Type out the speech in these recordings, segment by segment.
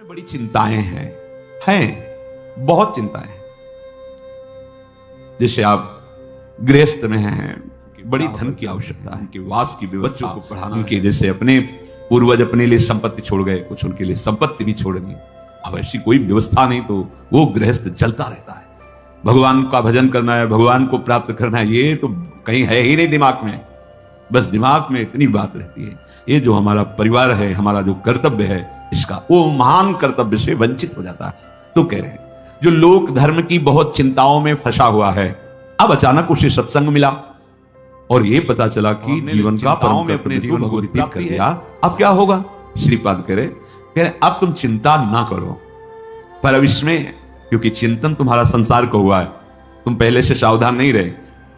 बड़ी चिंताएं हैं बहुत चिंताएं हैं। जैसे आप गृहस्थ में हैं, बड़ी धन की आवश्यकता है कि वास की व्यवस्था को बढ़ाना, उनके जैसे अपने पूर्वज अपने लिए संपत्ति छोड़ गए, कुछ उनके लिए संपत्ति भी छोड़नी। अब ऐसी कोई व्यवस्था नहीं तो वो गृहस्थ चलता रहता है। भगवान का भजन करना है, भगवान को प्राप्त करना है, ये तो कहीं है ही नहीं दिमाग में। बस दिमाग में इतनी बात रहती है, ये जो हमारा परिवार है, हमारा जो कर्तव्य है, इसका वो महान कर्तव्य से वंचित हो जाता है। तो कह रहे हैं जो लोक धर्म की बहुत चिंताओं में फंसा हुआ है, अब अचानक उसे सत्संग मिला और ये पता चला कि जीवन का परम में अपने जीवन को व्यतीत कर दिया। अब क्या होगा? श्रीपाद कह रहे अब तुम चिंता ना करो पर अब इसमें, क्योंकि चिंतन तुम्हारा संसार को हुआ है, तुम पहले से सावधान नहीं रहे,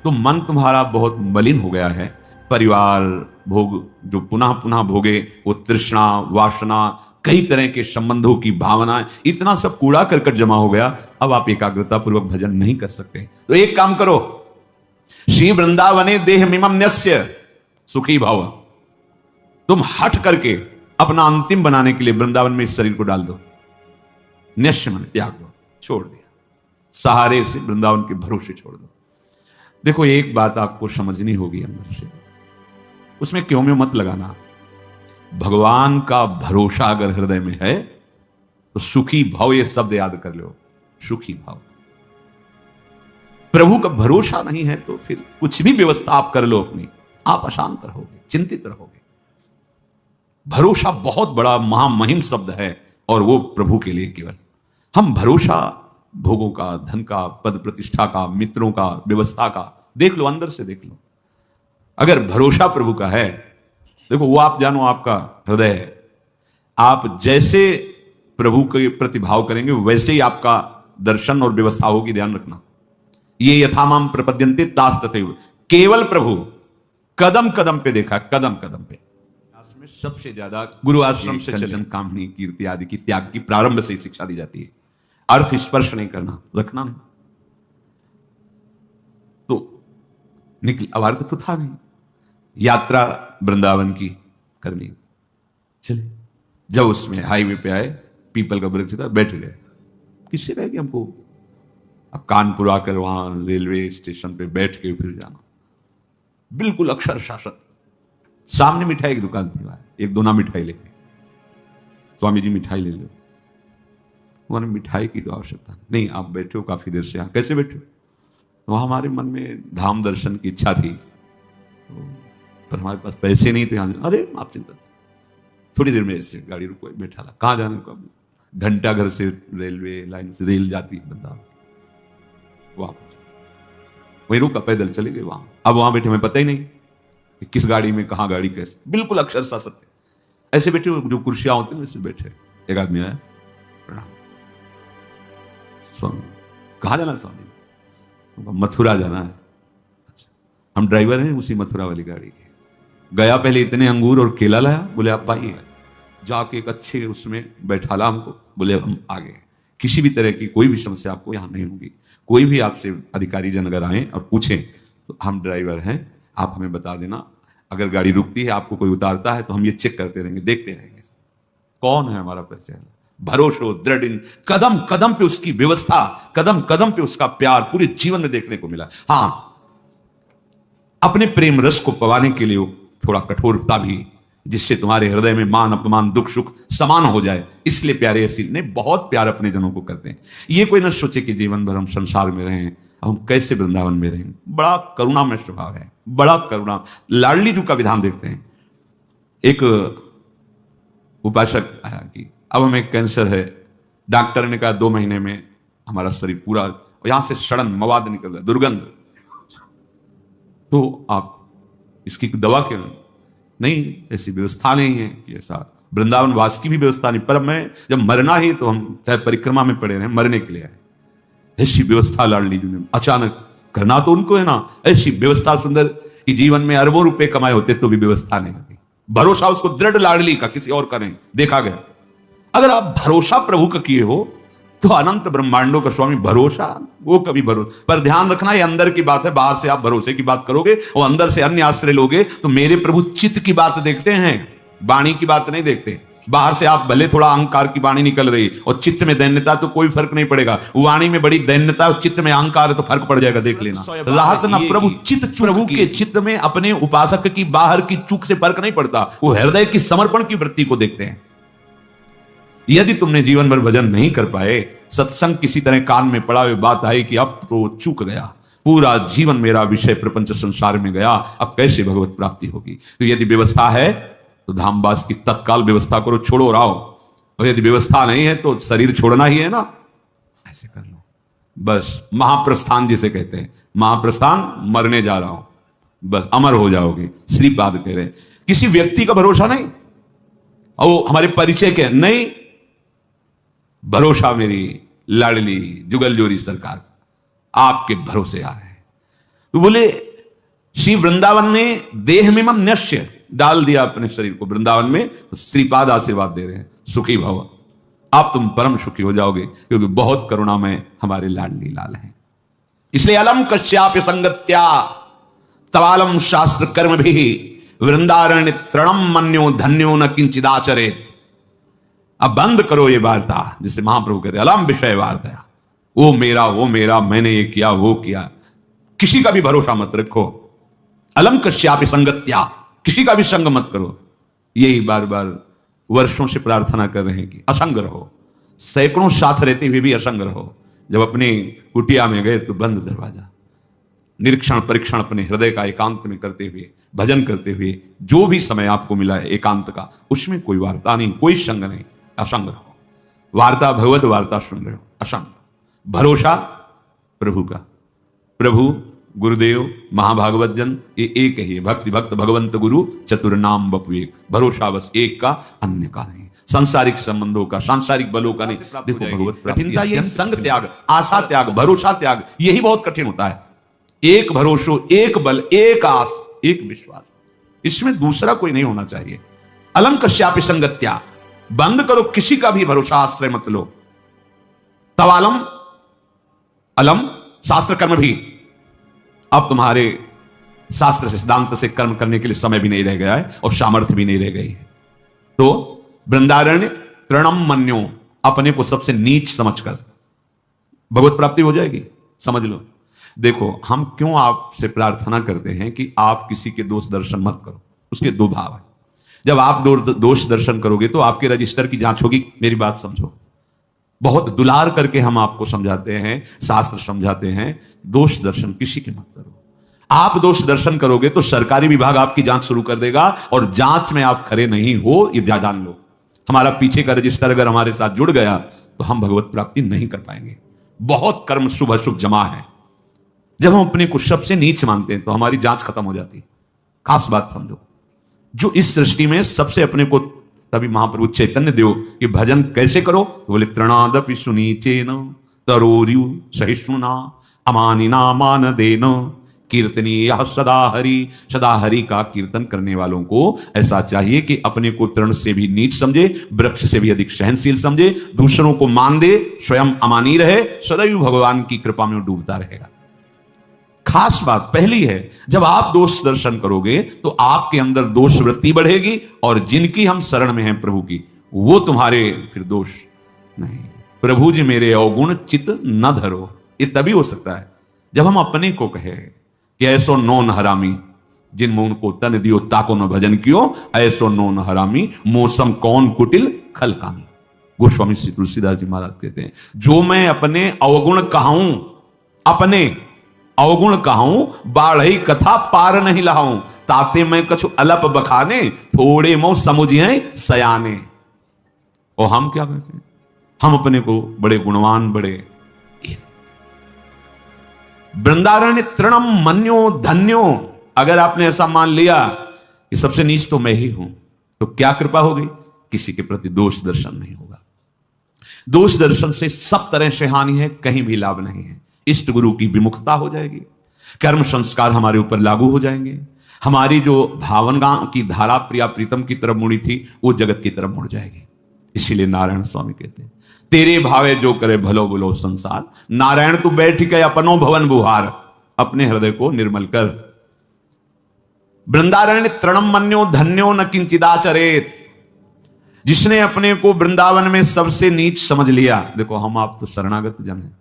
तो मन तुम्हारा बहुत मलिन हो गया है। परिवार भोग जो पुनः पुनः भोगे, वो तृष्णा वासना, कई तरह के संबंधों की भावनाएं, इतना सब कूड़ा करकट जमा हो गया। अब आप एकाग्रता पूर्वक भजन नहीं कर सकते। तो एक काम करो, श्री वृंदावने देह मिमम न्यस्य सुखी भव, तुम हट करके अपना अंतिम बनाने के लिए वृंदावन में इस शरीर को डाल दो। न्यस्य मन त्याग दो, छोड़ दिया, सहारे से वृंदावन के भरोसे छोड़ दो। देखो एक बात आपको समझनी होगी अंदर से, उसमें क्यों में मत लगाना। भगवान का भरोसा अगर हृदय में है तो सुखी भाव, ये शब्द याद कर लो, सुखी भाव। प्रभु का भरोसा नहीं है तो फिर कुछ भी व्यवस्था आप कर लो अपनी, आप अशांत रहोगे, चिंतित रहोगे। भरोसा बहुत बड़ा महामहिम शब्द है और वो प्रभु के लिए केवल। हम भरोसा भोगों का, धन का, पद प्रतिष्ठा का, मित्रों का, व्यवस्था का, देख लो, अंदर से देख लो। अगर भरोसा प्रभु का है, देखो वो आप जानो आपका हृदय है, आप जैसे प्रभु के प्रति भाव करेंगे वैसे ही आपका दर्शन और व्यवस्था होगी। ध्यान रखना, ये यथामाम प्रपद्यन्ते तास तथैव, केवल प्रभु कदम कदम पे देखा, कदम कदम पे। में सबसे ज्यादा गुरु आश्रम से चलन, कामनी, कीर्ति आदि की त्याग की प्रारंभ से ही शिक्षा दी जाती है। अर्थ स्पर्श नहीं करना, रखना नहीं। तो निकल, अब अर्थ तो था नहीं, यात्रा वृंदावन की करनी। चले, जब उसमें हाईवे पे आए, पीपल का वृक्ष था, बैठ गए। किससे कहे कि हमको अब कानपुर आकर वहां रेलवे स्टेशन पे बैठ के फिर जाना, बिल्कुल अक्षर शासक। सामने मिठाई की दुकान थी, वहां एक दोना मिठाई लेके, स्वामी जी मिठाई ले लो। उन्होंने मिठाई की तो आवश्यकता नहीं, आप बैठे हो काफी देर से, यहाँ कैसे बैठे हो? वहां हमारे मन में धाम दर्शन की इच्छा थी, पर हमारे पास पैसे नहीं थे। अरे आप चिंता, थोड़ी देर में ऐसे गाड़ी रुको, बैठा ला, कहाँ जाने को? घंटा घर से रेलवे लाइन से रेल जाती है बंदा, वहां वहीं रुका, पैदल चले गए वहां। अब वहां बैठे, हमें पता ही नहीं किस गाड़ी में, कहां गाड़ी कैसे, बिल्कुल अक्षरशः सत्य। ऐसे बैठे जो कुर्सियां होती हैं वैसे बैठे। एक आदमी आया, प्रणाम स्वामी, कहां जाना स्वामी? मथुरा जाना है। अच्छा, हम ड्राइवर हैं उसी मथुरा वाली गाड़ी के। गया, पहले इतने अंगूर और केला लाया, बोले आप पाइए, जाके एक अच्छे उसमें बैठाला हमको, बोले हम आ गए। किसी भी तरह की कोई भी समस्या आपको यहां नहीं होगी। कोई भी आपसे अधिकारी जन अगर आए और पूछें तो हम ड्राइवर हैं, आप हमें बता देना। अगर गाड़ी रुकती है, आपको कोई उतारता है, तो हम ये चेक करते रहेंगे, देखते रहेंगे कौन है हमारा परिचय। भरोसा दृढ़, कदम कदम पे उसकी व्यवस्था, कदम कदम पे उसका प्यार पूरे जीवन में देखने को मिला। हाँ, अपने प्रेम रस को पवाने के लिए थोड़ा कठोरता भी, जिससे तुम्हारे हृदय में मान अपमान दुख सुख समान हो जाए, इसलिए प्यारे ऐसी ने बहुत प्यार अपने जनों को करते हैं। ये कोई न सोचे कि जीवन भर हम संसार में रहें, हम कैसे वृंदावन में रहें। बड़ा करुणामय स्वभाव है, बड़ा करुणा। लाडली जी का विधान देखते हैं। एक उपासक आया कि अब हमें कैंसर है, डॉक्टर ने कहा 2 महीने में हमारा शरीर पूरा, यहां से सड़न मवाद निकल रहा है, दुर्गंध, तो आप इसकी दवा क्यों नहीं? ऐसी व्यवस्था नहीं है कि ऐसा वृंदावन वास की भी व्यवस्था नहीं। पर मैं जब मरना ही, तो हम चाहे परिक्रमा में पड़े रहे, मरने के लिए आए। ऐसी व्यवस्था लाडली जी ने अचानक करना तो उनको है ना, ऐसी व्यवस्था सुंदर कि जीवन में अरबों रुपए कमाए होते तो भी व्यवस्था नहीं होती। भरोसा उसको दृढ़ लाडली का, किसी और का नहीं, देखा गया। अगर आप भरोसा प्रभु का किए हो तो अनंत ब्रह्मांडों का स्वामी भरोसा, वो कभी भरोसा। पर ध्यान रखना, ये अंदर की बात है, बाहर से आप भरोसे की बात करोगे और अंदर से अन्य आश्रय लोगे तो मेरे प्रभु चित्त की बात देखते हैं, वाणी की बात नहीं देखते। बाहर से आप भले थोड़ा अहंकार की वाणी निकल रही और चित्त में दैन्यता, तो कोई फर्क नहीं पड़ेगा। वाणी में बड़ी दैन्यता और चित्त में अहंकार है तो फर्क पड़ जाएगा, देख लेना। राहत न प्रभु चित्त चूक, प्रभु के चित्त में अपने उपासक की बाहर की चूक से फर्क नहीं पड़ता, वो हृदय की समर्पण की वृत्ति को देखते हैं। यदि तुमने जीवन भर भजन नहीं कर पाए, सत्संग किसी तरह कान में पड़ा हुई बात आई कि अब तो चूक गया, पूरा जीवन मेरा विषय प्रपंच संसार में गया, अब कैसे भगवत प्राप्ति होगी। तो यदि व्यवस्था है तो धामवास की तत्काल व्यवस्था करो, छोड़ो और आओ। और यदि व्यवस्था नहीं है तो शरीर छोड़ना ही है ना, ऐसे कर लो बस। महाप्रस्थान जिसे कहते हैं, महाप्रस्थान, मरने जा रहा हूं, बस अमर हो जाओगे। श्रीपाद कह रहे किसी व्यक्ति का भरोसा नहीं, और हमारे परिचय के नहीं, भरोसा मेरी लाडली जुगल जोरी सरकार आपके भरोसे आ रहे हैं। तो बोले श्री वृंदावन ने देह में मम नश्य डाल दिया अपने शरीर को वृंदावन में, तो श्रीपाद आशीर्वाद दे रहे हैं, सुखी भव, आप तुम परम सुखी हो जाओगे, क्योंकि बहुत करुणामय हमारे लाडली लाल हैं। इसलिए अलम कश्याप्य संगत्या तवालम शास्त्र कर्म भी वृंदारण्य तृणम मन्यो धन्यो न किंचिदाचरेत। अब बंद करो ये वार्ता, जिसे महाप्रभु कहते अलम विषय वार्ता, वो मेरा, मैंने ये किया वो किया, किसी का भी भरोसा मत रखो। अलम कश्यापि संगत्या, किसी का भी संग मत करो। यही बार बार वर्षों से प्रार्थना कर रहे हैं कि असंग रहो, सैकड़ों साथ रहते हुए भी असंग रहो। जब अपने कुटिया में गए तो बंद दरवाजा, निरीक्षण परीक्षण अपने हृदय का एकांत में करते हुए, भजन करते हुए, जो भी समय आपको मिला है एकांत का, उसमें कोई वार्ता नहीं, कोई संग नहीं, असंग रहो। वार्ता भगवत वार्ता सुन रहे हो, असंग। भरोसा प्रभु का, प्रभु गुरुदेव महाभागवत जन ये एक ही है, भक्ति भक्त भगवंत गुरु चतुर नाम बपु एक। भरोसा बस एक का, अन्य का नहीं, सांसारिक संबंधों का, सांसारिक बलों का नहीं। देखो भगवत कठिनता ये संग त्याग, आशा त्याग, भरोसा त्याग, यही बहुत कठिन होता है। एक भरोसो, एक बल, एक आस, एक विश्वास, इसमें दूसरा कोई नहीं होना चाहिए। अलम कश्यापि संगत्या, बंद करो, किसी का भी भरोसा आश्रय मत लो। तवालम, अलम शास्त्र कर्म भी, अब तुम्हारे शास्त्र से सिद्धांत से कर्म करने के लिए समय भी नहीं रह गया है और सामर्थ्य भी नहीं रह गई है। तो वृंदारण्य तृणम मन्यो, अपने को सबसे नीच समझकर भगवत प्राप्ति हो जाएगी, समझ लो। देखो हम क्यों आपसे प्रार्थना करते हैं कि आप किसी के दोष दर्शन मत करो, उसके दो भाव है। जब आप दोष दर्शन करोगे तो आपके रजिस्टर की जांच होगी। मेरी बात समझो, बहुत दुलार करके हम आपको समझाते हैं, शास्त्र समझाते हैं, दोष दर्शन किसी के मत करो। आप दोष दर्शन करोगे तो सरकारी विभाग आपकी जांच शुरू कर देगा, और जांच में आप खरे नहीं हो ये जान लो। हमारा पीछे का रजिस्टर अगर हमारे साथ जुड़ गया तो हम भगवत प्राप्ति नहीं कर पाएंगे। बहुत कर्म शुभ अशुभ जमा है। जब हम अपने को सबसे नीच मानते हैं तो हमारी जांच खत्म हो जाती है। खास बात समझो, जो इस सृष्टि में सबसे अपने को, तभी महाप्रभु चैतन्य देव कि भजन कैसे करो, तो बोले तृणादपि सुनीचेन तरोर्यु सहिष्णुना अमानिना मान देन कीर्तनीय सदा हरि का कीर्तन करने वालों को ऐसा चाहिए कि अपने को तृण से भी नीच समझे, वृक्ष से भी अधिक सहनशील समझे, दूसरों को मान दे, स्वयं अमानी रहे, सदैव भगवान की कृपा में डूबता रहेगा। खास बात पहली है, जब आप दोष दर्शन करोगे तो आपके अंदर दोष वृत्ति बढ़ेगी, और जिनकी हम शरण में हैं प्रभु की, वो तुम्हारे फिर दोष नहीं। प्रभु जी मेरे अवगुण चित न धरो, ये तभी हो सकता है जब हम अपने को कहे कि ऐसो नौन हरामी जिन मुन को तन दियो ताको न भजन कियो, ऐसो नौन हरामी मौसम कौन कुटिल खल कामी। गोस्वामी श्री तुलसीदास जी महाराज कहते हैं, जो मैं अपने अवगुण कहूं, अपने अवगुण कहूं, बाढ़ई कथा पार नहीं लाऊं, ताते मैं कछु अलप बखाने, थोड़े मो समुझिए सयाने। और हम क्या कहते हैं, हम अपने को बड़े गुणवान, बड़े। वृंदारण्य तृणम मन्यो धन्यो, अगर आपने ऐसा मान लिया कि सबसे नीच तो मैं ही हूं, तो क्या कृपा होगी, किसी के प्रति दोष दर्शन नहीं होगा। दोष दर्शन से सब तरह से हानि है, कहीं भी लाभ नहीं है। इष्ट गुरु की विमुखता हो जाएगी, कर्म संस्कार हमारे ऊपर लागू हो जाएंगे, हमारी जो भावना की धारा प्रिया प्रीतम की तरफ मुड़ी थी वो जगत की तरफ मुड़ जाएगी। इसीलिए नारायण स्वामी कहते हैं, तेरे भावे जो करे भलो बुलो संसार, नारायण तू बैठ के अपनो भवन बुहार, अपने हृदय को निर्मल कर। वृंदारण्य तृणम मन्यो धन्यो न किंचिदाचरेत, जिसने अपने को वृंदावन में सबसे नीच समझ लिया। देखो हम आप तो शरणागत जन हैं,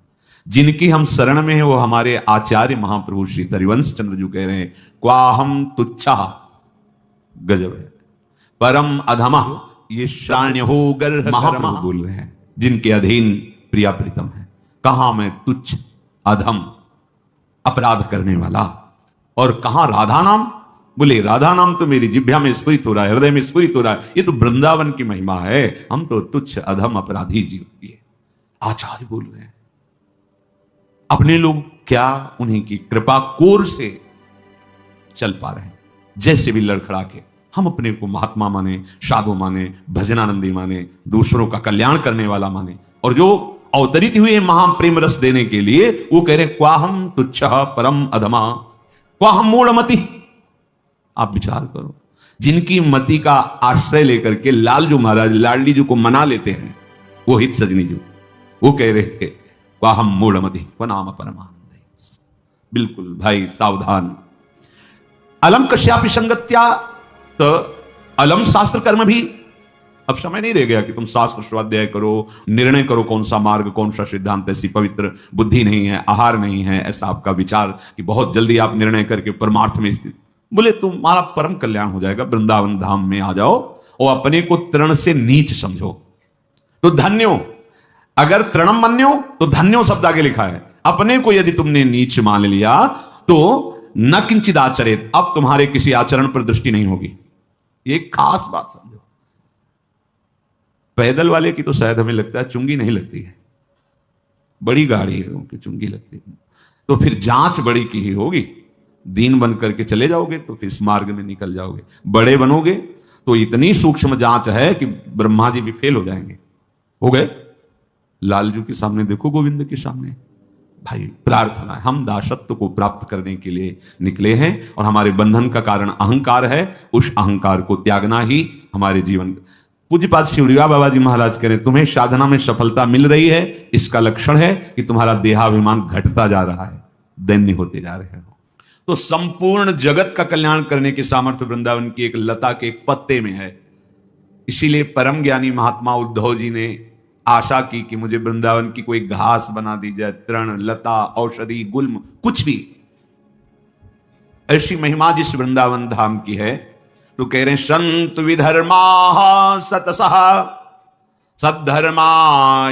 जिनकी हम शरण में हैं वो हमारे आचार्य महाप्रभु श्री हरिवंश चंद्र जी कह रहे हैं, क्वाहम तुच्छा, गजब है, परम अधमा, ये श्राण्य हो गर्भ महाप्रभु बोल रहे हैं, जिनके अधीन प्रिया प्रीतम है। कहां मैं तुच्छ अधम अपराध करने वाला, और कहां राधा नाम, बोले राधा नाम तो मेरी जिह्वा में स्फुरित हो रहा है, हृदय में स्फुरित हो रहा है, ये तो वृंदावन की महिमा है, हम तो तुच्छ अधम अपराधी जीव, ये आचार्य बोल रहे हैं। अपने लोग क्या उन्हीं की कृपा कोर से चल पा रहे हैं, जैसे भी लड़खड़ा के हम अपने को महात्मा माने, साधु माने, भजनानंदी माने, दूसरों का कल्याण करने वाला माने, और जो अवतरित हुए महाप्रेम रस देने के लिए वो कह रहे क्वाहम तुच्छ परम अधमा क्वाहम मूढ़मति। आप विचार करो, जिनकी मति का आश्रय लेकर के लालजू महाराज लाडली जी को मना लेते हैं, वो हित सजनी जी, वो कह रहे हैं क्वाहम मूढ़मति व नाम परमानंद। बिल्कुल भाई सावधान। अलम कश्यापि संगत्या, तो अलम शास्त्र कर्म भी, अब समय नहीं रह गया कि तुम शास्त्र स्वाध्याय करो, निर्णय करो कौन सा मार्ग कौन सा सिद्धांत। ऐसी पवित्र बुद्धि नहीं है, आहार नहीं है ऐसा आपका विचार कि बहुत जल्दी आप निर्णय करके परमार्थ में स्थित। बोले तुम्हारा परम कल्याण हो जाएगा, वृंदावन धाम में आ जाओ और अपने को तृण से नीच समझो तो धन्यो, अगर तृणम मन्यो तो धन्यो शब्द आगे लिखा है। अपने को यदि तुमने नीच मान लिया तो न किंचित आचरित, अब तुम्हारे किसी आचरण पर दृष्टि नहीं होगी। ये खास बात समझो। पैदल वाले की तो शायद हमें लगता है चुंगी नहीं लगती है, बड़ी गाड़ी है उनकी चुंगी लगती है, तो फिर जांच बड़ी की ही होगी। दीन बन करके चले जाओगे तो फिर इस मार्ग में निकल जाओगे, बड़े बनोगे तो इतनी सूक्ष्म जांच है कि ब्रह्मा जी भी फेल हो जाएंगे। हो गए लालजू के सामने, देखो गोविंद के सामने। भाई प्रार्थना है, हम दासत्व को प्राप्त करने के लिए निकले हैं और हमारे बंधन का कारण अहंकार है, उस अहंकार को त्यागना ही हमारे जीवन। पूज्यपाद शिवरिया बाबा जी महाराज कह रहे तुम्हें साधना में सफलता मिल रही है, इसका लक्षण है कि तुम्हारा देहाभिमान घटता जा रहा है, दैन्य होते जा रहे हो। तो संपूर्ण जगत का कल्याण करने की सामर्थ्य वृंदावन की एक लता के एक पत्ते में है। इसीलिए परम ज्ञानी महात्मा उद्धव जी ने आशा की कि मुझे वृंदावन की कोई घास बना दी जाए, तृण लता औषधि गुल्म कुछ भी। ऐसी महिमा जिस वृंदावन धाम की है, तो कह रहे संत विधर्मा सतसः सद्धर्मा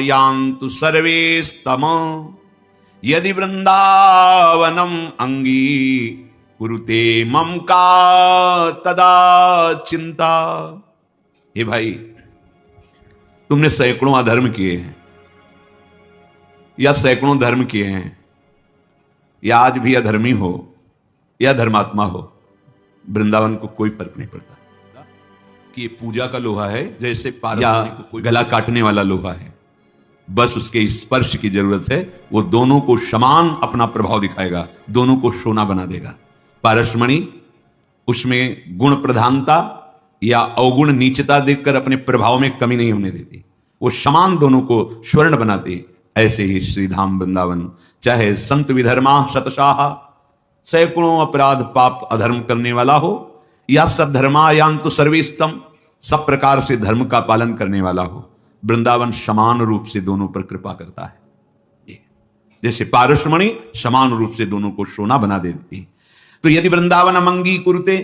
यान्तु सर्वेस्तम यदि वृंदावनम अंगी कुरुते मम का तदा चिंता। हे भाई, तुमने सैकड़ों अधर्म किए हैं या सैकड़ों धर्म किए हैं, या आज भी अधर्मी हो या धर्मात्मा हो, वृंदावन को कोई फर्क नहीं पड़ता कि ये पूजा का लोहा है जैसे या गला काटने वाला लोहा है। बस उसके स्पर्श की जरूरत है, वो दोनों को समान अपना प्रभाव दिखाएगा, दोनों को सोना बना देगा। पारसमणि उसमें गुण प्रधानता या अवगुण नीचता देखकर अपने प्रभाव में कमी नहीं होने देती, वो समान दोनों को स्वर्ण बनाती। ऐसे ही श्रीधाम वृंदावन चाहे संत विधर्मा शतशाह, सैकड़ों अपराध पाप अधर्म करने वाला हो, या सद्धर्मा यान्तु सर्वेस्तम, सब प्रकार से धर्म का पालन करने वाला हो, वृंदावन समान रूप से दोनों पर कृपा करता है। जैसे पारसमणि समान रूप से दोनों को सोना बना देती। तो यदि वृंदावनम अंगी कुरुते,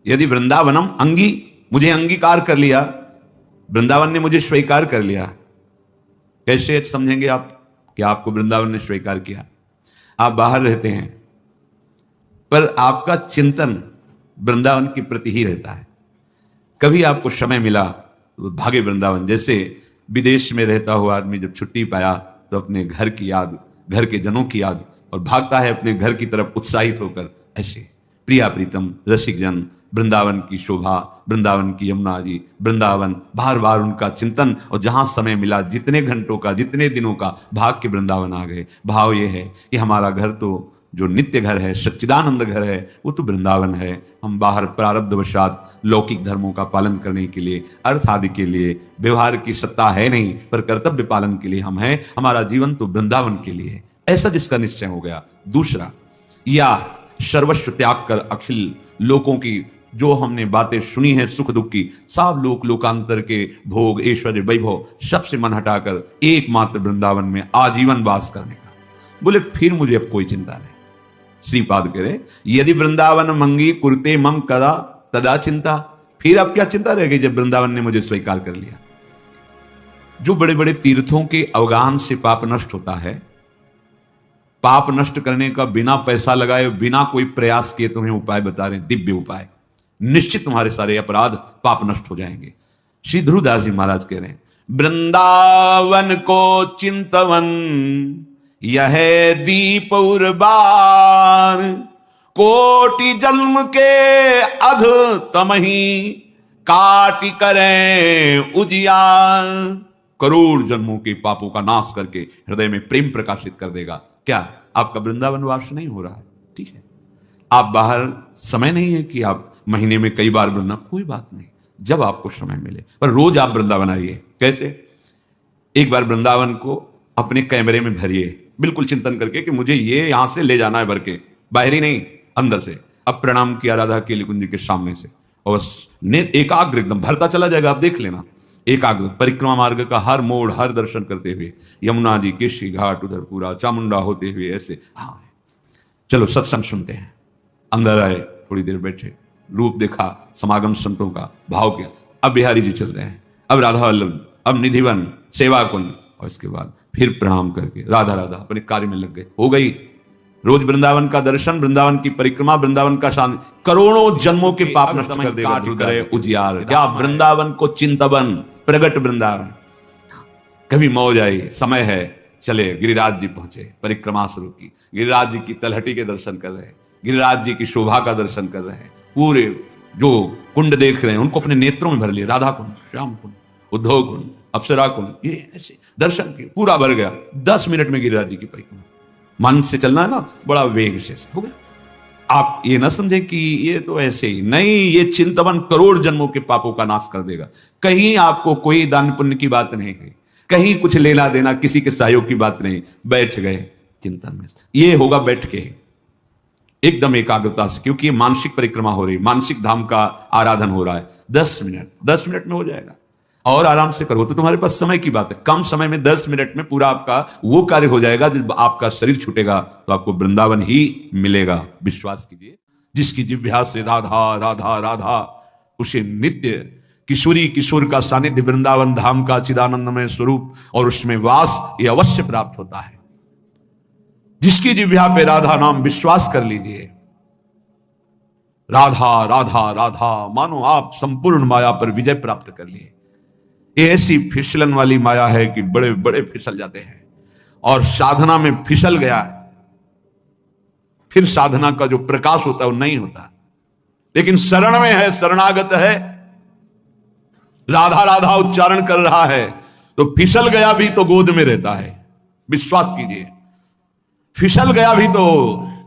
यदि वृंदावनम अंगी, मुझे अंगीकार कर लिया, वृंदावन ने मुझे स्वीकार कर लिया। कैसे समझेंगे आप कि आपको वृंदावन ने स्वीकार किया? आप बाहर रहते हैं पर आपका चिंतन वृंदावन के प्रति ही रहता है। कभी आपको समय मिला तो भागे वृंदावन। जैसे विदेश में रहता हुआ आदमी जब छुट्टी पाया तो अपने घर की याद, घर के जनों की याद, और भागता है अपने घर की तरफ उत्साहित होकर। ऐसे प्रिया प्रीतम रसिक जन वृंदावन की शोभा, वृंदावन की यमुना जी, वृंदावन, बार बार उनका चिंतन, और जहां समय मिला जितने घंटों का जितने दिनों का भाग के वृंदावन आ गए। भाव ये है कि हमारा घर तो जो नित्य घर है, सच्चिदानंद घर है, वो तो वृंदावन है। हम बाहर प्रारब्धवशात लौकिक धर्मों का पालन करने के लिए, अर्थ आदि के लिए व्यवहार की सत्ता है नहीं, पर कर्तव्य पालन के लिए हम हैं। हमारा जीवन तो वृंदावन के लिए है, ऐसा जिसका निश्चय हो गया। दूसरा, या सर्वस्व त्याग कर अखिल लोकों की जो हमने बातें सुनी हैं सुख दुख की, सब लोक लोकांतर के भोग ऐश्वर्य वैभव सबसे मन हटाकर एकमात्र वृंदावन में आजीवन वास करने का। बोले फिर मुझे अब कोई चिंता नहीं। श्रीपाद कह रहे यदि वृंदावन मंगी कुरते मम कदा तदा चिंता। फिर अब क्या चिंता रह गई जब वृंदावन ने मुझे स्वीकार कर लिया। जो बड़े बड़े तीर्थों के अवगान से पाप नष्ट होता है, पाप नष्ट करने का बिना पैसा लगाए बिना कोई प्रयास किए तुम्हें उपाय बता रहे हैं, दिव्य उपाय, निश्चित तुम्हारे सारे अपराध पाप नष्ट हो जाएंगे। श्री ध्रुवदास जी महाराज कह रहे हैं वृंदावन को चिंतवन यह दीप उर्बार, कोटि जन्म के अघ तमही काटि करें उजियार। करोड़ जन्मों के पापों का नाश करके हृदय में प्रेम प्रकाशित कर देगा। क्या आपका वृंदावन वास नहीं हो रहा है? ठीक है, आप बाहर समय नहीं है कि आप महीने में कई बार वृंदावन, कोई बात नहीं, जब आपको समय मिले, पर रोज आप वृंदावन आइए। कैसे? एक बार वृंदावन को अपने कैमरे में भरिए, बिल्कुल चिंतन करके कि मुझे ये यहां से ले जाना है भर के, बाहरी नहीं, अंदर से। अब प्रणाम किया राधा केली कुंज के सामने से, और एकाग्र एकदम भरता चला जाएगा। आप देख लेना, एकाग्र परिक्रमा मार्ग का हर मोड़, हर दर्शन करते हुए, यमुना जी, केशी घाट, उधर पूरा चामुंडा होते हुए ऐसे। हाँ, चलो सत्संग सुनते हैं। अंदर आए, थोड़ी देर बैठे, रूप देखा समागम संतों का, भाव किया। अब बिहारी जी चल रहे हैं, अब राधा वल्लभ, अब निधिवन, सेवा कुंज, और इसके बाद फिर प्रणाम करके राधा राधा अपने कार्य में लग गए। हो गई रोज वृंदावन का दर्शन, वृंदावन की परिक्रमा, वृंदावन का शांति, करोड़ों जन्मों के पाप नष्ट कर देगा हृदय उजियार। क्या वृंदावन को चिंतवन, प्रगट वृंदावन। कभी मौज आई, समय है, चले गिरिराज जी पहुंचे, परिक्रमा शुरू की, गिरिराज जी की तलहटी के दर्शन कर रहे हैं, गिरिराज जी की शोभा का दर्शन कर रहे हैं, पूरे जो कुंड देख रहे हैं उनको अपने नेत्रों में भर लिए, राधा कुंड, श्याम कुंड, उद्धव कुंड, अप्सरा कुंड, ये ऐसे दर्शन के पूरा भर गया। 10 मिनट में गिरिराज जी की परिक्रमा। मन से चलना है ना, बड़ा वेग से हो गया। आप ये ना समझे कि ये तो ऐसे ही नहीं, ये चिंतवन करोड़ जन्मों के पापों का नाश कर देगा। कहीं आपको कोई दान पुण्य की बात नहीं है, कहीं कुछ लेना देना, किसी के सहयोग की बात नहीं, बैठ गए चिंतन में। ये होगा बैठ के एकदम एकाग्रता से, क्योंकि ये मानसिक परिक्रमा हो रही, मानसिक धाम का आराधन हो रहा है। 10 मिनट में हो जाएगा। और आराम से करो तो तुम्हारे पास समय की बात है, कम समय में 10 मिनट में पूरा आपका वो कार्य हो जाएगा। जब आपका शरीर छूटेगा तो आपको वृंदावन ही मिलेगा। विश्वास कीजिए, जिसकी जिह्वा से राधा राधा राधा, उसे नित्य किशोरी किशोर का सानिध्य, वृंदावन धाम का चिदानंदमय स्वरूप और उसमें वास, ये अवश्य प्राप्त होता है। जिसकी जिह्वा पे राधा नाम, विश्वास कर लीजिए, राधा राधा राधा, मानो आप संपूर्ण माया पर विजय प्राप्त कर लिए। ऐसी फिसलन वाली माया है कि बड़े बड़े फिसल जाते हैं, और साधना में फिसल गया फिर साधना का जो प्रकाश होता है वो नहीं होता। लेकिन शरण में है, शरणागत है, राधा राधा उच्चारण कर रहा है, तो फिसल गया भी तो गोद में रहता है। विश्वास कीजिए, फिसल गया भी तो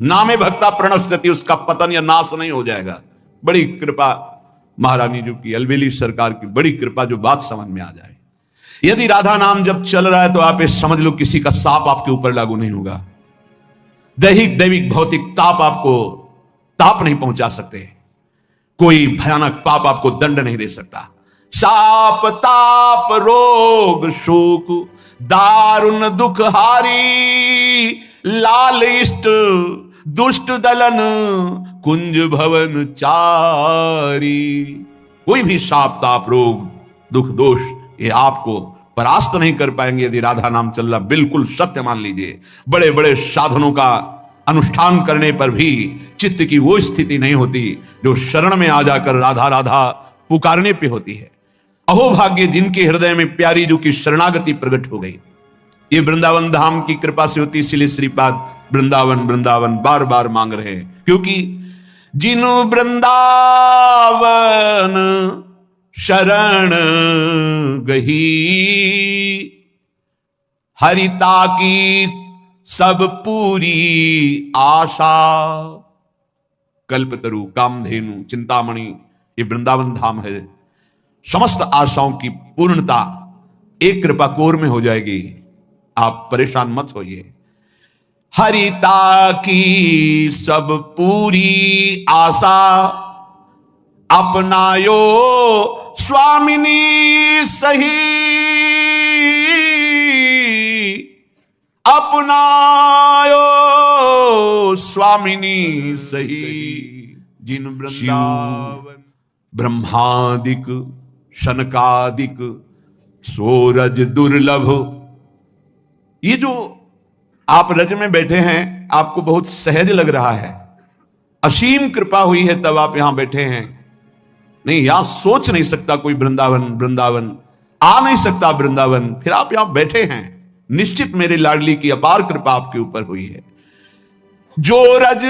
नामे भक्ता प्रणश्यति, उसका पतन या नाश नहीं हो जाएगा। बड़ी कृपा महारानी जी की, अलबेली सरकार की बड़ी कृपा, जो बात समझ में आ जाए। यदि राधा नाम जब चल रहा है तो आप ये समझ लो किसी का साप आपके ऊपर लागू नहीं होगा। दैहिक दैविक भौतिक ताप आपको ताप नहीं पहुंचा सकते, कोई भयानक पाप आपको दंड नहीं दे सकता। शाप ताप रोग शोक दारुण दुख हारी, लाल इष्ट दुष्ट दलन कुंज भवन चारी। कोई भी शाप ताप रोग दुख दोष ये आपको परास्त नहीं कर पाएंगे यदि राधा नाम चल रहा। बिल्कुल सत्य मान लीजिए। बड़े बड़े साधनों का अनुष्ठान करने पर भी चित्त की वो स्थिति नहीं होती जो शरण में आ जाकर राधा राधा पुकारने पे होती है। अहो भाग्य जिनके हृदय में प्यारी जो की शरणागति प्रकट हो गई। ये वृंदावन धाम की कृपा से होती, इसलिए श्रीपाद वृंदावन वृंदावन बार बार मांग रहे हैं, क्योंकि जिनु वृंदावन शरण गही, हरिता की सब पूरी आशा। कल्पतरु, कामधेनु, चिंतामणि, ये वृंदावन धाम है। समस्त आशाओं की पूर्णता एक कृपा कोर में हो जाएगी। आप परेशान मत होइए। हरिता की सब पूरी आशा, अपनायो स्वामिनी सही, अपनायो स्वामिनी सही। जिन वृंदावन ब्रह्मादिक शनकादिक सोरज दुर्लभ। ये जो आप रज में बैठे हैं, आपको बहुत सहज लग रहा है, असीम कृपा हुई है तब आप यहां बैठे हैं। नहीं, यहां सोच नहीं सकता कोई वृंदावन, वृंदावन आ नहीं सकता वृंदावन, फिर आप यहां बैठे हैं। निश्चित मेरे लाडली की अपार कृपा आपके ऊपर हुई है। जो रज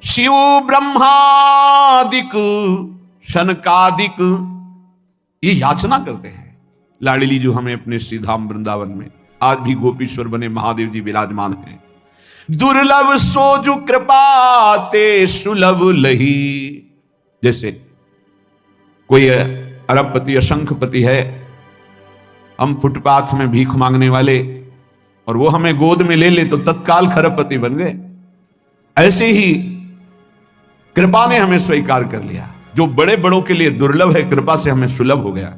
शिव ब्रह्मादिक शनकादिक ये याचना करते हैं लाडली जो हमें अपने श्रीधाम वृंदावन में, आज भी गोपीश्वर बने महादेव जी विराजमान हैं। दुर्लभ सोजु कृपा ते सुलभ लही। जैसे कोई अरबपति असंखपति है, हम फुटपाथ में भीख मांगने वाले, और वो हमें गोद में ले ले तो तत्काल खरबपति बन गए। ऐसे ही कृपा ने हमें स्वीकार कर लिया। जो बड़े बड़ों के लिए दुर्लभ है, कृपा से हमें सुलभ हो गया।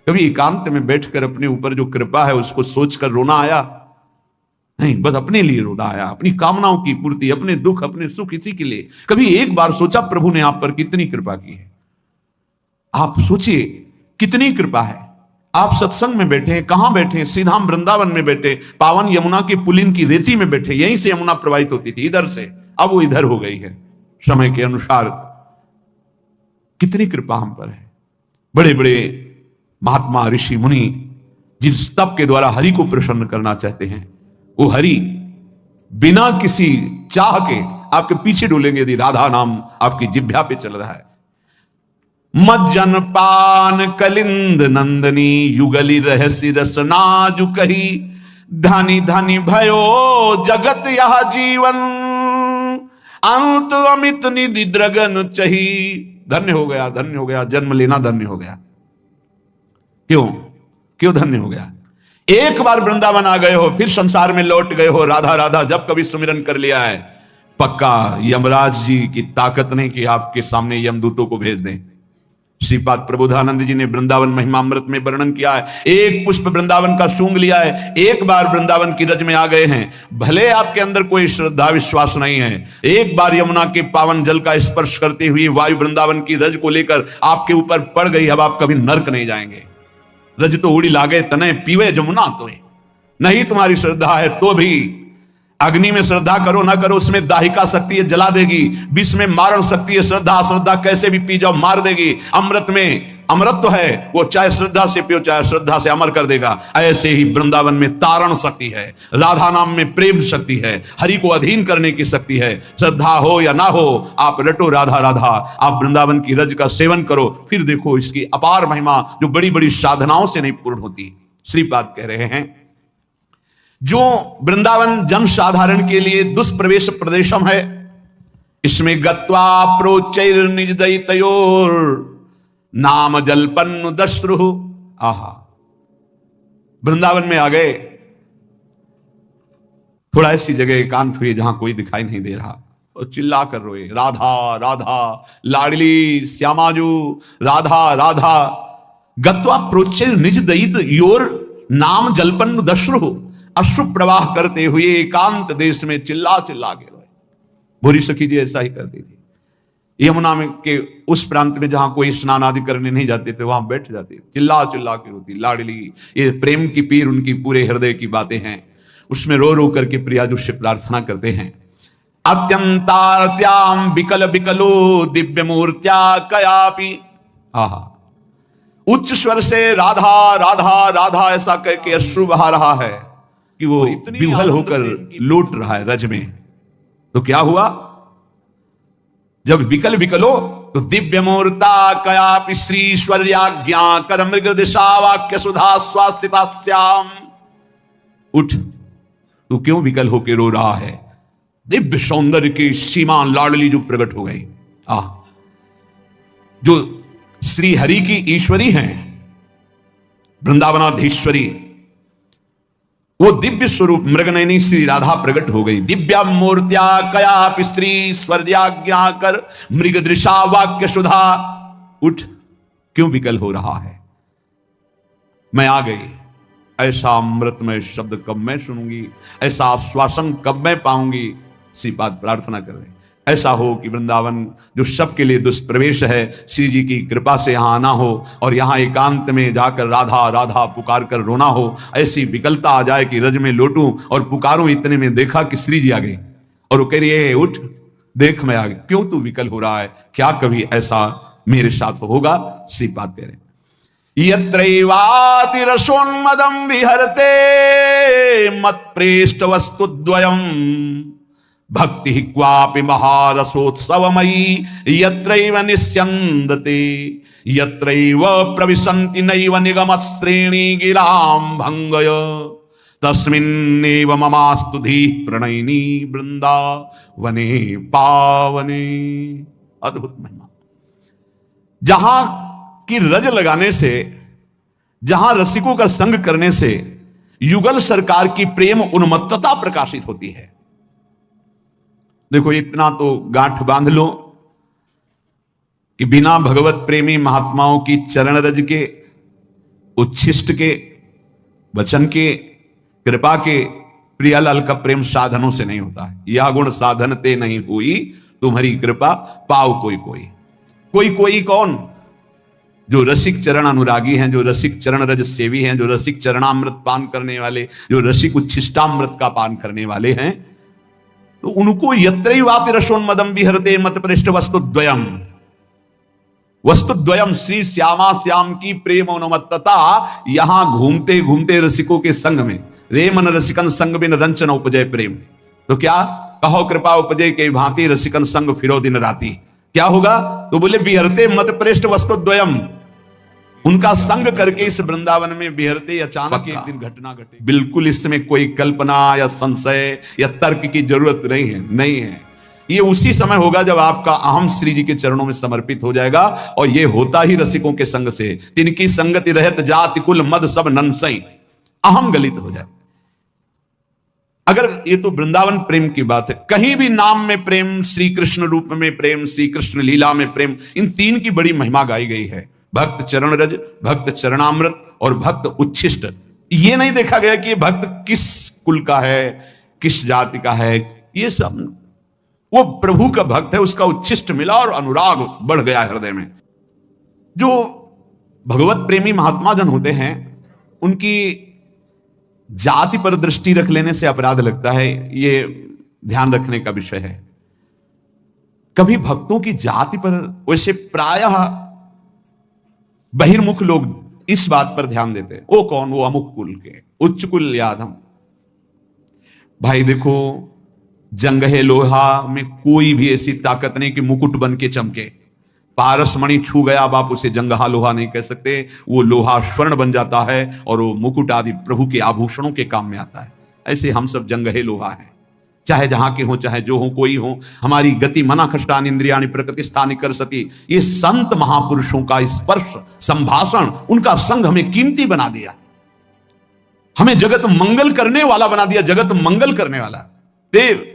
कभी एकांत में बैठकर अपने ऊपर जो कृपा है उसको सोचकर रोना आया? नहीं, बस अपने लिए रोना आया, अपनी कामनाओं की पूर्ति, अपने दुख अपने सुख, इसी के लिए। कभी एक बार सोचा प्रभु ने आप पर कितनी कृपा की है? आप सोचिए कितनी कृपा है। आप सत्संग में बैठे हैं, कहां बैठे हैं? श्रीधाम वृंदावन में बैठे, पावन यमुना के पुलिन की रेती में बैठे। यहीं से यमुना प्रवाहित होती थी, इधर से, अब वो इधर हो गई है समय के अनुसार। कितनी कृपा हम पर है। बड़े बड़े महात्मा ऋषि मुनि जिस तप के द्वारा हरि को प्रसन्न करना चाहते हैं, वो हरि बिना किसी चाह के आपके पीछे डोलेंगे यदि राधा नाम आपकी जिह्वा पे चल रहा है। मज्जन पान कलिंद नंदनी युगली रहस्य रसनाजु कही, धनी धनी भयो जगत यह जीवन, अंत अमित निधि द्रगन चही। धन्य हो गया, धन्य हो गया, जन्म लेना धन्य हो गया। क्यों क्यों धन्य हो गया? एक बार वृंदावन आ गए हो, फिर संसार में लौट गए हो। राधा राधा जब कभी सुमिरन कर लिया है, पक्का यमराज जी की ताकत नहीं कि आपके सामने यमदूतों को भेज दें। श्रीपाद प्रबोधानंद जी ने वृंदावन महिमामृत में वर्णन किया है। एक पुष्प वृंदावन का सूंघ लिया है, एक बार वृंदावन की रज में आ गए हैं। भले आपके अंदर कोई श्रद्धा विश्वास नहीं है, एक बार यमुना के पावन जल का स्पर्श करते हुए वायु वृंदावन की रज को लेकर आपके ऊपर पड़ गई, अब आप कभी नर्क नहीं जाएंगे। रज तो उड़ी लागे तने पीवे जमुना तो नहीं, तुम्हारी श्रद्धा है तो भी अग्नि में श्रद्धा करो ना करो, उसमें दाहिका शक्ति है, जला देगी। विष में मारण शक्ति है, श्रद्धा श्रद्धा कैसे भी पी जाओ मार देगी। अमृत में अमृत तो है, वो चाहे श्रद्धा से पियो चाहे श्रद्धा से अमर कर देगा। ऐसे ही वृंदावन में तारण शक्ति है, राधा नाम में प्रेम शक्ति है, हरि को अधीन करने की शक्ति है। श्रद्धा हो या ना हो, आप रटो राधा राधा, आप वृंदावन की रज का सेवन करो, फिर देखो इसकी अपार महिमा जो बड़ी बड़ी साधनाओं से नहीं पूर्ण होती। श्रीपाद कह रहे हैं, जो वृंदावन जन साधारण के लिए दुष्प्रवेश प्रदेशम है, इसमें गत्वा प्रोचैर निज दैतयोर नाम जलपन्नु दश्रु। आहा, वृंदावन में आ गए, थोड़ा ऐसी जगह एकांत हुई जहां कोई दिखाई नहीं दे रहा, और चिल्ला कर रोए, राधा राधा, लाडली श्यामाजू, राधा राधा। गत्वा प्रोचैर निज दैत योर नाम जलपन्नु दश्रु। अश्रु प्रवाह करते हुए एकांत देश में चिल्ला चिल्ला के रोए। भूरी सखी जी ऐसा ही करती थी। यमुना में के उस प्रांत में जहां कोई स्नान आदि करने नहीं जाते थे, वहां बैठ जाते, चिल्ला चिल्ला के रोती लाडली। ये प्रेम की पीर उनकी पूरे हृदय की बातें हैं, उसमें रो रो करके प्रियाजू से प्रार्थना करते हैं। अत्यंतार्त्याम विकल विकलो दिव्य मूर्त्या कयापि। आहा, उच्च स्वर से राधा राधा राधा ऐसा कह के अश्रु बहा रहा है कि वो विह्वल होकर लौट रहा है रज में। तो क्या हुआ? जब विकल विकलो तो दिव्य मूर्ता कयापि श्रीश्वर्याज्ञा कर मृग दिशा वाक्य सुधा स्वास्थिता श्याम। उठ, तू क्यों विकल होकर रो रहा है? दिव्य सौंदर्य की सीमा लाडली जो प्रकट हो गई, जो श्री हरि की ईश्वरी हैं, वृंदावनाधीश्वरी, वो दिव्य स्वरूप मृगनयनी श्री राधा प्रकट हो गई। दिव्या मूर्त्या कया स्त्री स्वर्याज्ञा कर मृग दृशा वाक्य सुधा। उठ, क्यों विकल हो रहा है? मैं आ गई। ऐसा अमृतमय शब्द कब मैं सुनूंगी, ऐसा आश्वासन कब मैं पाऊंगी? श्रीपाद प्रार्थना कर रहे, ऐसा हो कि वृंदावन जो सबके लिए दुष्प्रवेश है, श्री जी की कृपा से यहां आना हो और यहां एकांत में जाकर राधा राधा पुकार कर रोना हो। ऐसी विकलता आ जाए कि रज में लौटूं और पुकारूं, इतने में देखा कि श्री जी आ गई और वो कह रही है उठ, देख मैं आ गई। क्यों तू विकल हो रहा है? क्या कभी ऐसा मेरे साथ होगा? श्रीपाद कह रहे, यत्रैवाति रसोन्मदं विहरते मत्प्रेष्ठ वस्तुद्वयम् भक्ति क्वापि महारसोत्सवमयी यत्रैव निस्यन्दते यत्रैव प्रविशन्ति नैव निगमश्रेणी गिरां भंगय तस्मिन्नेव ममास्तु धीः प्रणयिनी वृंदावने पावने। अद्भुत महिमा। जहां की रज लगाने से, जहां रसिकों का संग करने से युगल सरकार की प्रेम उन्मत्तता प्रकाशित होती है। देखो, इतना तो गांठ बांध लो कि बिना भगवत प्रेमी महात्माओं की चरण रज के, उच्छिष्ट के, वचन के, कृपा के, प्रियालाल का प्रेम साधनों से नहीं होता है। यह गुण साधनते नहीं हुई तुम्हारी कृपा पाओ कोई कोई। कोई कोई कौन? जो रसिक चरण अनुरागी हैं, जो रसिक चरण रज सेवी हैं, जो रसिक चरणामृत पान करने वाले, जो रसिक उच्छिष्टामृत का पान करने वाले हैं, तो उनको यत्रैवापि रसोन्मदं विहरते मतपृष्ठ वस्तुद्वयम्। वस्तुद्वयम् श्री श्यामा श्याम की प्रेम उन्मत्तता यहां घूमते घूमते रसिकों के संग में, रे मन रसिकन संग बिन रंचन उपजय प्रेम। तो क्या कहो कृपा उपजय के भांति रसिकन संग फिरो दिन राती। क्या होगा? तो बोले विहरते मतपृष्ठ वस्तुद्वयम्। उनका संग करके इस वृंदावन में विहरते अचानक एक दिन घटना घटे। बिल्कुल इसमें कोई कल्पना या संशय या तर्क की जरूरत नहीं है, नहीं है। ये उसी समय होगा जब आपका अहम श्री जी के चरणों में समर्पित हो जाएगा, और ये होता ही रसिकों के संग से। तिनकी संगति रहत जाति कुल मद सब नंसई, अहम गलित हो जाए। अगर ये तो वृंदावन प्रेम की बात है, कहीं भी नाम में प्रेम, श्री कृष्ण रूप में प्रेम, श्री कृष्ण लीला में प्रेम, इन तीन की बड़ी महिमा गाई गई है। भक्त चरण रज, भक्त चरणामृत और भक्त उच्छिष्ट। ये नहीं देखा गया कि ये भक्त किस कुल का है, किस जाति का है। ये सब वो प्रभु का भक्त है, उसका उच्छिष्ट मिला और अनुराग बढ़ गया हृदय में। जो भगवत प्रेमी महात्मा जन होते हैं, उनकी जाति पर दृष्टि रख लेने से अपराध लगता है। ये ध्यान रखने का विषय है। कभी भक्तों की जाति पर, वैसे प्रायः बहिर्मुख लोग इस बात पर ध्यान देते हैं। वो कौन? वो अमुक कुल के, उच्च कुल यादम। भाई देखो, जंगहे लोहा में कोई भी ऐसी ताकत नहीं कि मुकुट बन के चमके। पारस मणि छू गया, अब आप उसे जंगहा लोहा नहीं कह सकते। वो लोहा स्वर्ण बन जाता है और वो मुकुट आदि प्रभु के आभूषणों के काम में आता है। ऐसे हम सब जंगहे लोहा हैं, चाहे जहां के हो, चाहे जो हो, कोई हो। हमारी गति मना खष्टान इंद्रियाणि प्रकृति स्थानि कर सती। ये संत महापुरुषों का स्पर्श, संभाषण, उनका संग हमें कीमती बना दिया, हमें जगत मंगल करने वाला बना दिया। जगत मंगल करने वाला देव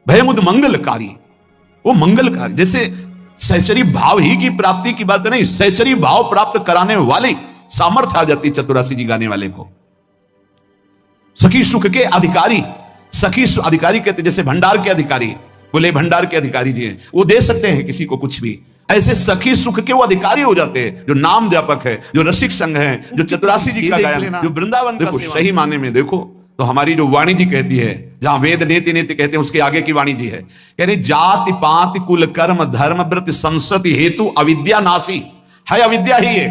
भयमुद मंगलकारी, वो मंगलकारी। जैसे सहचरी भाव ही की प्राप्ति की बात नहीं, सहचरी भाव प्राप्त कराने वाले सामर्थ्य आ जाती चतुरासी जी गाने वाले को। सखी सुख के अधिकारी, सखी अधिकारी कहते, जैसे भंडार के अधिकारी, बोले भंडार के अधिकारी जी हैं, वो दे सकते हैं किसी को कुछ भी। ऐसे सखी सुख के वो अधिकारी हो जाते हैं, जो नाम व्यापक है, जो रसिक संघ है, जो चतुरासी जी का गायन, जो वृंदावन का सही माने में देखो तो हमारी जो वाणी जी कहती है, जहां वेद नेति नेति कहते हैं, उसके आगे की वाणी जी है, कह रही जाति पाति कुल कर्म धर्म व्रत संस्कृति हेतु अविद्या नासी है। अविद्या ही है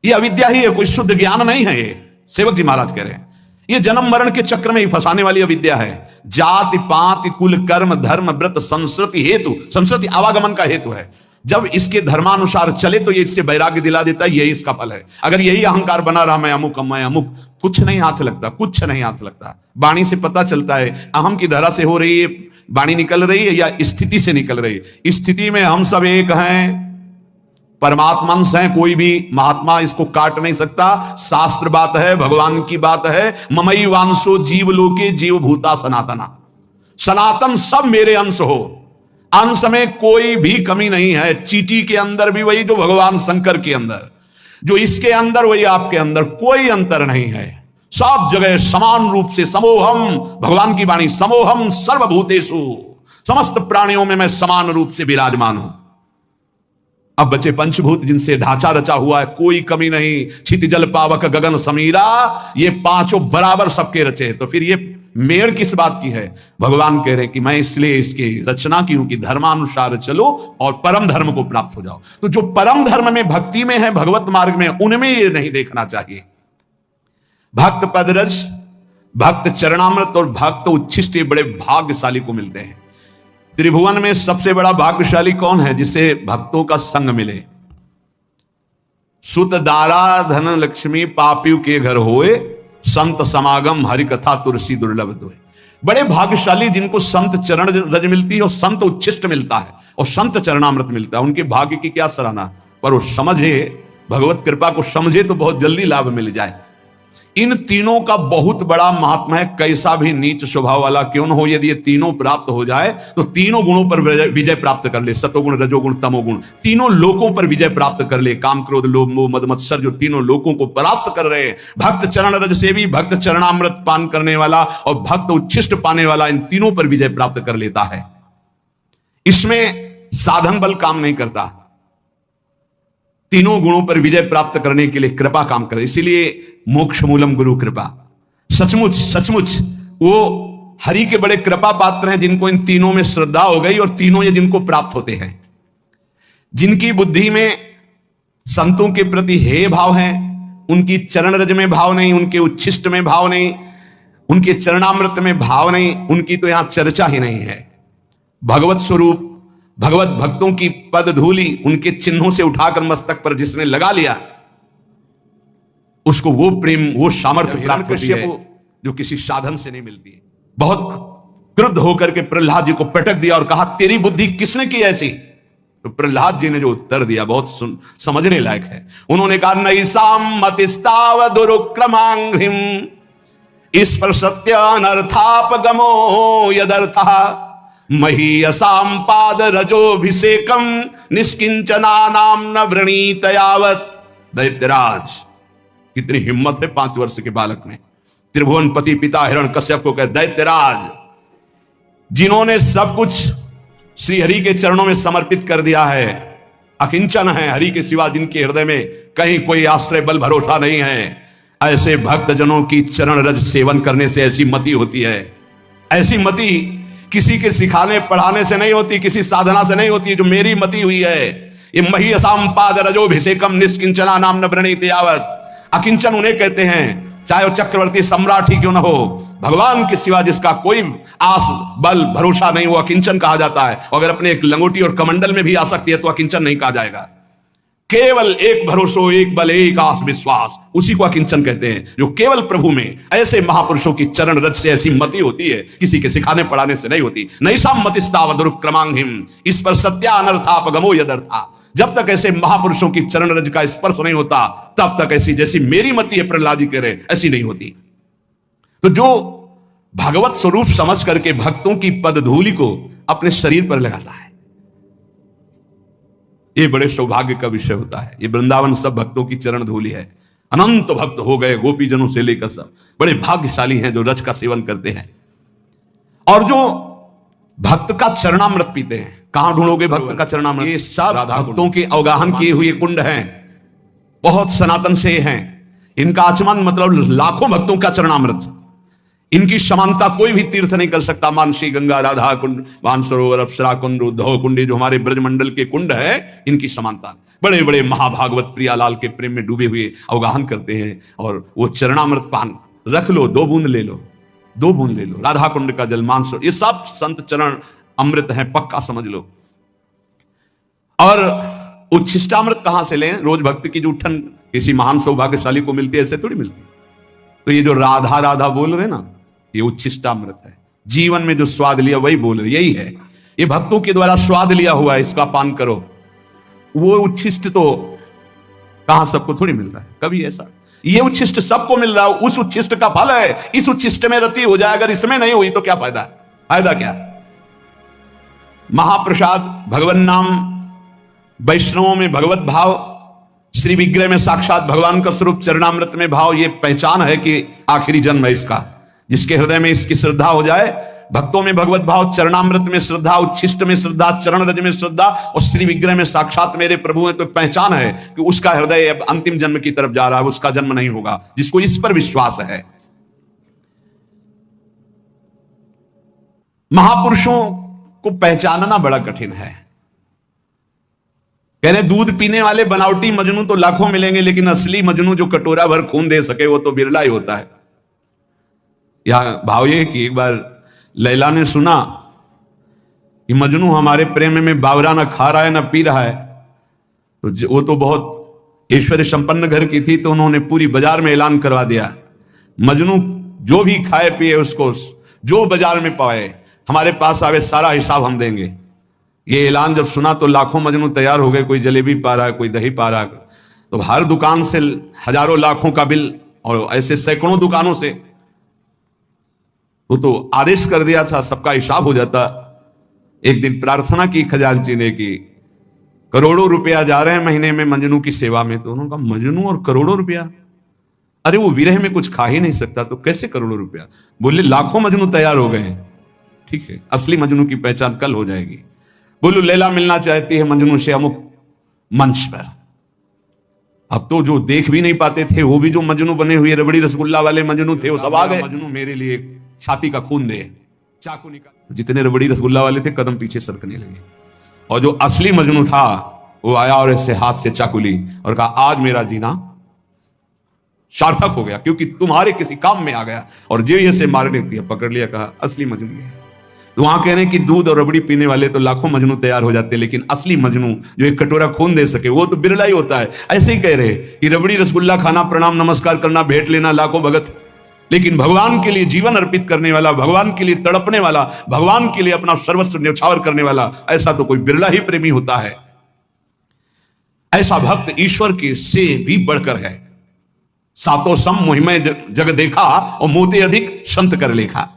ये, अविद्या ही है, कोई शुद्ध ज्ञान नहीं है। ये सेवक जी महाराज कह रहे हैं, ये जन्म मरण के चक्र में ही फंसाने वाली अविद्या है। जाति पाति कुल कर्म धर्म व्रत संस्कृति हेतु, संस्कृति आवागमन का हेतु है। जब इसके धर्मानुसार चले तो ये इससे वैराग्य दिला देता है, यही इसका फल है। अगर यही अहंकार बना रहा, मैं अमुक, मैं अमुक, कुछ नहीं हाथ लगता, कुछ नहीं हाथ लगता। वाणी से पता चलता है अहम की धारा से हो रही है वाणी, निकल रही है या स्थिति से निकल रही है। स्थिति में हम सब एक हैं, परमात्मा अंश है, कोई भी महात्मा इसको काट नहीं सकता। शास्त्र बात है, भगवान की बात है। ममई वांशो जीव लोके जीव भूता सनातना, सनातन सब मेरे अंश हो, अंश में कोई भी कमी नहीं है। चींटी के अंदर भी वही जो भगवान शंकर के अंदर, जो इसके अंदर वही आपके अंदर, कोई अंतर नहीं है। सब जगह समान रूप से समोहम, भगवान की वाणी समोहम सर्वभूतेषु, समस्त प्राणियों में मैं समान रूप से विराजमान हूं। अब बचे पंचभूत जिनसे ढांचा रचा हुआ है, कोई कमी नहीं। क्षिति जल पावक गगन समीरा, ये पांचों बराबर सबके रचे। तो फिर ये मेड़ किस बात की है? भगवान कह रहे हैं कि मैं इसलिए इसकी रचना की हूं कि धर्मानुसार चलो और परम धर्म को प्राप्त हो जाओ। तो जो परम धर्म में भक्ति में है, भगवत मार्ग में, उनमें ये नहीं देखना चाहिए। भक्त पदरज, भक्त चरणामृत और भक्त उच्छिष्ट बड़े भाग्यशाली को मिलते हैं। त्रिभुवन में सबसे बड़ा भाग्यशाली कौन है? जिसे भक्तों का संग मिले। सुत दारा धन लक्ष्मी पापियों के घर होए, संत समागम हरि कथा तुलसी दुर्लभ दोए। बड़े भाग्यशाली जिनको संत चरण रज मिलती है और संत उच्छिष्ट मिलता है और संत चरणामृत मिलता है। उनके भाग्य की क्या सराहना, पर वो समझे, भगवत कृपा को समझे तो बहुत जल्दी लाभ मिल जाए। इन तीनों का बहुत बड़ा महात्मा है। कैसा भी नीच स्वभाव वाला क्यों न हो, यदि ये तीनों प्राप्त हो जाए तो तीनों गुणों पर विजय प्राप्त कर ले। सतोगुण, रजोगुण, तमोगुण, तीनों लोकों पर विजय प्राप्त कर ले। काम, क्रोध, लोभ, मोह, मद, मत्सर जो तीनों लोकों को प्राप्त कर रहे हैं। भक्त चरण रज सेवी, भक्त चरणामृत पान करने वाला और भक्त उच्छिष्ट पाने वाला, इन तीनों पर विजय प्राप्त कर लेता है। इसमें साधन बल काम नहीं करता, तीनों गुणों पर विजय प्राप्त करने के लिए कृपा काम करे। इसीलिए मोक्ष मूलम गुरु कृपा, सचमुच सचमुच वो हरि के बड़े कृपा पात्र हैं जिनको इन तीनों में श्रद्धा हो गई और तीनों ये जिनको प्राप्त होते हैं। जिनकी बुद्धि में संतों के प्रति हे भाव है, उनकी चरण रज में भाव नहीं, उनके उच्छिष्ट में भाव नहीं, उनके चरणामृत में भाव नहीं, उनकी तो यहां चर्चा ही नहीं है। भगवत स्वरूप, भगवत भक्तों की पद धूली उनके चिन्हों से उठाकर मस्तक पर जिसने लगा लिया, उसको वो प्रेम, वो सामर्थ्य प्राप्त होती है जो किसी साधन से नहीं मिलती है। बहुत क्रुद्ध होकर के प्रहलाद जी को पटक दिया और कहा, तेरी बुद्धि किसने की ऐसी? तो प्रहलाद जी ने जो उत्तर दिया बहुत समझने लायक है। उन्होंने कहा, नैसाम मतिस्ताव दुरुक्रमांघ्रिम स्पर्शत्य अनर्थापगमो यदर्थः महीयसाम पाद रजोभिषेकम निष्किंचना नाम न वृणीत यावत। दैत्यराज, कितनी हिम्मत है 5 वर्ष के बालक में। त्रिभुवनपति पिता हिरण्यकश्यप को कहे, दैत्यराज, जिन्होंने सब कुछ श्री हरि के चरणों में समर्पित कर दिया है, अकिंचन है, हरि के सिवा जिनके हृदय में कहीं कोई आश्रय बल भरोसा नहीं है, ऐसे भक्त जनों की चरण रज सेवन करने से ऐसी मति होती है। ऐसी मति किसी के सिखाने पढ़ाने से नहीं होती, किसी साधना से नहीं होती, जो मेरी मति हुई है। ये मही असाम पाद रजोभिषेकम निष्किंचना नाम न वृणीत यावत। अकिंचन उन्हें कहते हैं, चाहे वो चक्रवर्ती सम्राट ही क्यों न हो, भगवान के सिवा जिसका कोई आस बल भरोसा नहीं, वो अकिंचन कहा जाता है। अगर अपने एक लंगोटी और कमंडल में भी आ सकती है तो अकिंचन नहीं कहा जाएगा। केवल एक भरोसो, एक बल, एक आस विश्वास, उसी को अकिंचन कहते हैं, जो केवल प्रभु में। ऐसे महापुरुषों की चरण रज से ऐसी मति होती है, किसी के सिखाने पढ़ाने से नहीं होती। नैषाम मतिस्ताव दुरुक्रमांघ्रिम, इस पर सत्या अनर्थापगमो यदर्था। जब तक ऐसे महापुरुषों की चरण रज का स्पर्श नहीं होता, तब तक ऐसी जैसी मेरी मति है, प्रहलाद जी कह रहे, ऐसी नहीं होती। तो जो भगवत स्वरूप समझ करके भक्तों की पदधूलि को अपने शरीर पर लगाता है, ये बड़े सौभाग्य का विषय होता है। ये वृंदावन सब भक्तों की चरण धूलि है। अनंत भक्त हो गए, गोपीजनों से लेकर सब बड़े भाग्यशाली हैं जो रज का सेवन करते हैं। और जो भक्त का चरणामृत पीते हैं, कहां ढूंढोगे भक्त का चरणामृत? ये सब भक्तों के अवगाहन किए हुए कुंड हैं, बहुत सनातन से हैं। इनका आचमन मतलब लाखों भक्तों का चरणामृत। इनकी समानता कोई भी तीर्थ नहीं कर सकता। मानसी, गंगा, राधा कुंड, मानसरोवर, अप्सरा कुंड, उद्धव कुंड, जो हमारे ब्रजमंडल के कुंड है, इनकी समानता। बड़े बड़े महाभागवत प्रियालाल के प्रेम में डूबे हुए अवगाहन करते हैं। और वो चरणामृत पान रख लो, 2 बूंद ले लो, 2 बूंद ले लो। राधा कुंड का जल, मानसरोवर, ये सब संत चरण अमृत है, पक्का समझ लो। और उच्छिष्टामृत कहां से लें? रोज भक्त की जो उठन किसी महान सौभाग्यशाली को मिलती है, ऐसे थोड़ी मिलती। तो ये जो राधा राधा बोल रहे ना, ये उच्छिष्टामृत है। जीवन में जो स्वाद लिया वही बोल रहे, यही है। ये भक्तों के द्वारा स्वाद लिया हुआ है, इसका पान करो। वो उच्छिष्ट तो कहां सबको थोड़ी मिल रहा है, कभी ऐसा। ये उच्छिष्ट सबको मिल रहा है, उस उच्छिष्ट का फल है, इस उच्छिष्ट में रति हो जाए, अगर इसमें नहीं हुई तो क्या फायदा है? फायदा क्या? महाप्रसाद, भगवान नाम, वैष्णवों में भगवत भाव, श्री विग्रह में साक्षात भगवान का स्वरूप, चरणामृत में भाव, ये पहचान है कि आखिरी जन्म है इसका। जिसके हृदय में इसकी श्रद्धा हो जाए, भक्तों में भगवत भाव, चरणामृत में श्रद्धा, उच्छिष्ट में श्रद्धा, चरण रज में श्रद्धा और श्री विग्रह में साक्षात मेरे प्रभु है, तो पहचान है कि उसका हृदय अब अंतिम जन्म की तरफ जा रहा है, उसका जन्म नहीं होगा। जिसको इस पर विश्वास है। महापुरुषों को पहचानना बड़ा कठिन है। कह रहे दूध पीने वाले बनावटी मजनू तो लाखों मिलेंगे, लेकिन असली मजनू जो कटोरा भर खून दे सके वो तो बिरला ही होता है। यहां भाव ये कि एक बार लैला ने सुना कि मजनू हमारे प्रेम में बावरा ना खा रहा है ना पी रहा है, तो वो तो बहुत ऐश्वर्य संपन्न घर की थी, तो उन्होंने पूरी बाजार में ऐलान करवा दिया, मजनू जो भी खाए पिए उसको जो बाजार में पाए हमारे पास आवे, सारा हिसाब हम देंगे। ये ऐलान जब सुना तो लाखों मजनू तैयार हो गए, कोई जलेबी पा रहा है, कोई दही पा रहा है, तो हर दुकान से हजारों लाखों का बिल और ऐसे सैकड़ों दुकानों से वो तो आदेश कर दिया था, सबका हिसाब हो जाता। एक दिन प्रार्थना की खजांची ने कि करोड़ों रुपया जा रहे हैं महीने में मजनू की सेवा में। तो उन्होंने कहा मजनू और करोड़ों रुपया, अरे वो विरह में कुछ खा ही नहीं सकता, तो कैसे करोड़ों रुपया? बोले लाखों मजनू तैयार हो गए। ठीक है, असली मजनू की पहचान कल हो जाएगी। बोलो लैला मिलना चाहती है मजनू से अमुक मंच पर। अब तो जो देख भी नहीं पाते थे वो भी जो मजनू बने हुए रबड़ी रसगुल्ला वाले मजनू थे वो सब आ गए। मजनू मेरे लिए छाती का खून दे, चाकू निकाल। जितने रबड़ी रसगुल्ला वाले थे कदम पीछे सरकने लगे, और जो असली मजनू था वो आया और ऐसे हाथ से चाकू ली और कहा आज मेरा जीना सार्थक हो गया, क्योंकि तुम्हारे किसी काम में आ गया। और जो ऐसे मारने दिया, पकड़ लिया, कहा असली मजनू है। तो वहां कह रहे हैं कि दूध और रबड़ी पीने वाले तो लाखों मजनू तैयार हो जाते, लेकिन असली मजनू जो एक कटोरा खून दे सके वो तो बिरला ही होता है। ऐसे ही कह रहे कि रबड़ी रसगुल्ला खाना, प्रणाम नमस्कार करना, भेंट लेना लाखों भगत, लेकिन भगवान के लिए जीवन अर्पित करने वाला, भगवान के लिए तड़पने वाला, भगवान के लिए अपना सर्वस्व न्यौछावर करने वाला, ऐसा तो कोई बिरला ही प्रेमी होता है। ऐसा भक्त ईश्वर के से भी बढ़कर है। सातों सम मोहिमय जग देखा और मोते अधिक संत कर लेखा।